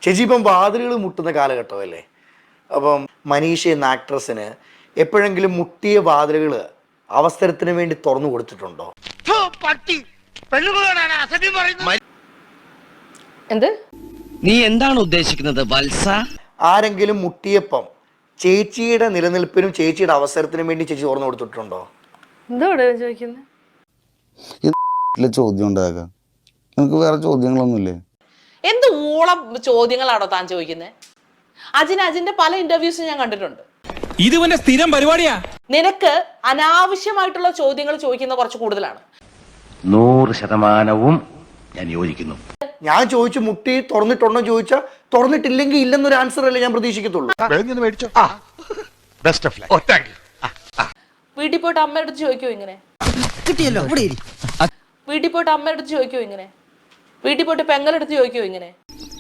ചേച്ചി ഇപ്പം വാതിലുകൾ മുട്ടുന്ന കാലഘട്ടമല്ലേ? അപ്പം മനീഷ എന്ന ആക്ട്രസിന് എപ്പോഴെങ്കിലും മുട്ടിയ വാതിലുകൾ അവസരത്തിന് വേണ്ടി തുറന്നു കൊടുത്തിട്ടുണ്ടോ? എന്ത് നീ എന്താണ് ഉദ്ദേശിക്കുന്നത് വത്സ? ആരെങ്കിലും മുട്ടിയപ്പം ചേച്ചിയുടെ നിലനിൽപ്പിനും ചേച്ചിയുടെ അവസരത്തിനും വേണ്ടി ചേച്ചി തുറന്നു കൊടുത്തിട്ടുണ്ടോ? എന്തോടെ ചോദിക്കുന്നത്? ചോദ്യം ഉണ്ടാകാം. നിനക്ക് വേറെ ചോദ്യങ്ങളൊന്നുമില്ലേ? എന്ത് ഊളം ചോദ്യങ്ങളാണോ താൻ ചോദിക്കുന്നത്? അജിന്റെ പല ഇന്റർവ്യൂസും ഞാൻ കണ്ടിട്ടുണ്ട്. ഇതുവന്റെ സ്ഥിരം പരിപാടിയാ. നിനക്ക് അനാവശ്യമായിട്ടുള്ള ചോദ്യങ്ങൾ ചോദിക്കുന്ന കുറച്ച് കൂടുതലാണ്. 100% ഞാൻ യോജിക്കുന്നു. ഞാൻ ചോദിച്ചു മുട്ടി തുറന്നിട്ടുണ്ടോ ചോദിച്ചാൽ തുറന്നിട്ടില്ലെങ്കിൽ ഇല്ലെന്നൊരു ആൻസർ അല്ലേ ഞാൻ പ്രതീക്ഷിക്കത്തുള്ളൂ. വീട്ടിൽ പോയിട്ട് അമ്മയുടെ അടുത്ത് ചോദിക്കോ ഇങ്ങനെ? വീട്ടിൽ പോയിട്ട് അമ്മയുടെ അടുത്ത് ചോദിക്കോ ഇങ്ങനെ? വീട്ടിൽ പോയിട്ട് പെങ്ങളെടുത്ത് ചോദിക്കോ ഇങ്ങനെ?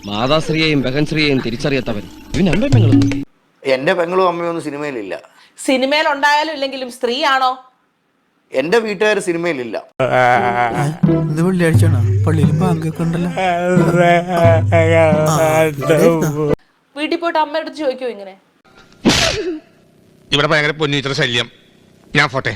മാതാശ്രീയെയും ബഹൻശ്രീയെയും തിരിച്ചറിയാത്തവൻ ഇവൻ പെങ്ങളും. എന്റെ പെങ്ങളും അമ്മയും ഒന്നും സിനിമയിലില്ല. സിനിമയിൽ ഉണ്ടായാലും ഇല്ലെങ്കിലും സ്ത്രീയാണോ? എന്റെ വീട്ടുകാർ സിനിമയിലില്ല. വീട്ടിൽ പോയിട്ട് അമ്മയുടെ അടുത്ത് ചോദിക്കോ ഇങ്ങനെ? ഇവിടെ ഭയങ്കര പൊന്നിച്ചിട്ട് ശല്യം. ഞാൻ പോട്ടെ.